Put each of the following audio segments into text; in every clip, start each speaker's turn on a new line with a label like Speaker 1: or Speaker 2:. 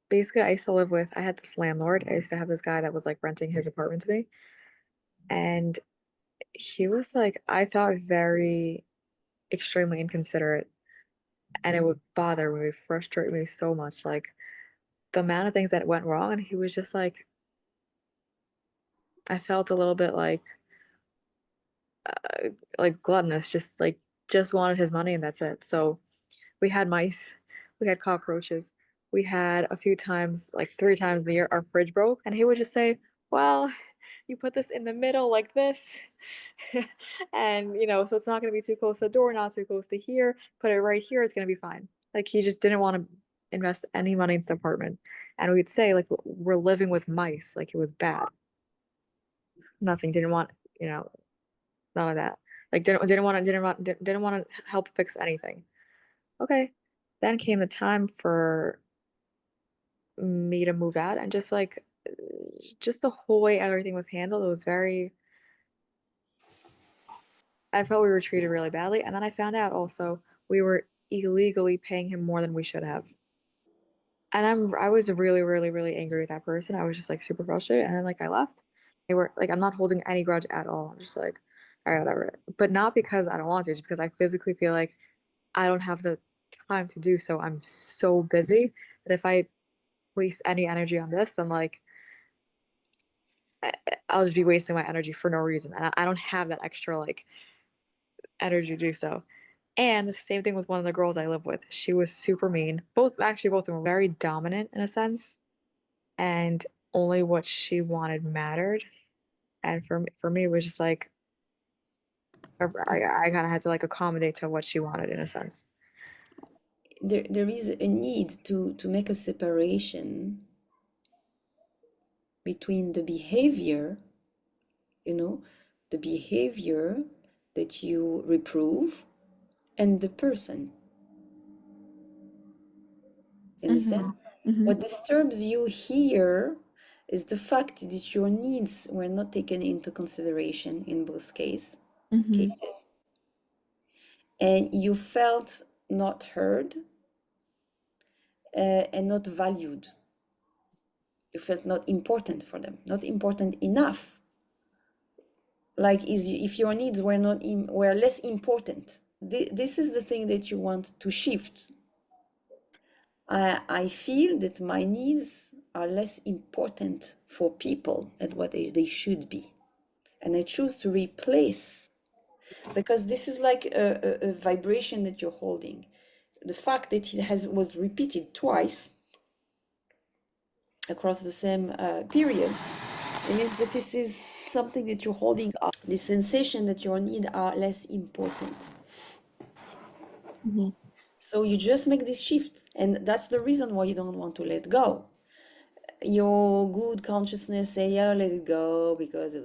Speaker 1: basically I used to live with, I had this landlord. I used to have this guy that was like renting his apartment to me. And he was like, I thought very extremely inconsiderate. And it would bother me, frustrate me so much. Like the amount of things that went wrong. And he was just I felt a little bit like gluttonous, just wanted his money and that's it. So we had mice, we had cockroaches, we had a few times, like 3 times in the year, our fridge broke, and he would just say, "Well, you put this in the middle like this, and so it's not going to be too close to the door, not too close to here. Put it right here, it's going to be fine." Like he just didn't want to invest any money into the apartment, and we'd say like we're living with mice, like it was bad. Nothing, didn't want, you know, none of that. Like didn't want to help fix anything. Okay. Then came the time for me to move out and just the whole way everything was handled, it was very I felt we were treated really badly. And then I found out also we were illegally paying him more than we should have. And I was really, really, really angry with that person. I was just like super frustrated. And then like I left. They were like, I'm not holding any grudge at all. I'm just like, all right, whatever. But not because I don't want to, just because I physically feel like I don't have the time to do so. I'm so busy that if I waste any energy on this, then like I, I'll just be wasting my energy for no reason. And I don't have that extra like energy to do so. And same thing with one of the girls I live with. She was super mean. Both of them were very dominant in a sense, and only what she wanted mattered. And for me, it was just like I kind of had to like accommodate to what she wanted in a sense.
Speaker 2: There is a need to make a separation between the behavior, you know, the behavior that you reprove and the person. You understand?
Speaker 1: Hmm. Hmm.
Speaker 2: What disturbs you here is the fact that your needs were not taken into consideration in both
Speaker 1: Hmm.
Speaker 2: cases, and you felt not heard and not valued. You felt not important for them, not important enough. Like is if your needs were not were less important. This is the thing that you want to shift. I feel that my needs are less important for people at what they should be. And I choose to replace because this is like a vibration that you're holding. The fact that it was repeated twice across the same period means that this is something that you're holding up. The sensation that your needs are less important.
Speaker 1: Hmm.
Speaker 2: So you just make this shift, and that's the reason why you don't want to let go. Your good consciousness say, yeah, let it go because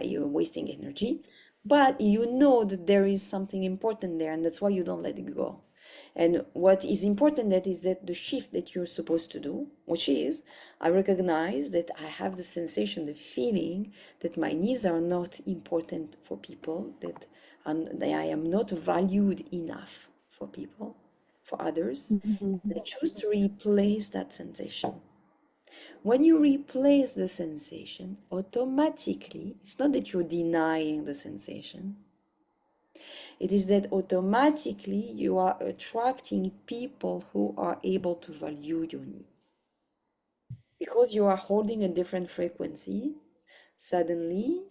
Speaker 2: you're wasting energy. But you know that there is something important there, and that's why you don't let it go. And what is important that is that the shift that you're supposed to do, which is, I recognize that I have the sensation, the feeling that my needs are not important for people, that I am not valued enough for people, for others.
Speaker 1: Hmm.
Speaker 2: And I choose to replace that sensation. When you replace the sensation, automatically, it's not that you're denying the sensation, it is that automatically you are attracting people who are able to value your needs. Because you are holding a different frequency, suddenly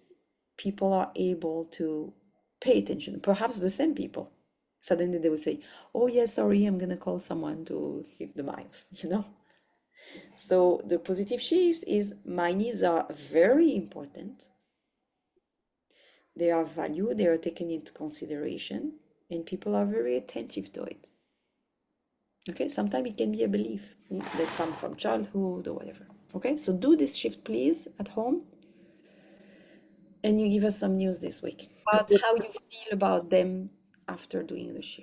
Speaker 2: people are able to pay attention. Perhaps the same people. Suddenly they will say, oh, yeah, sorry, I'm going to call someone to keep the mice, you know? So the positive shift is my needs are very important. They are valued, they are taken into consideration, and people are very attentive to it. Okay, sometimes it can be a belief that come from childhood or whatever. Okay, so do this shift please at home, and you give us some news this week. How you feel about them after doing the shift.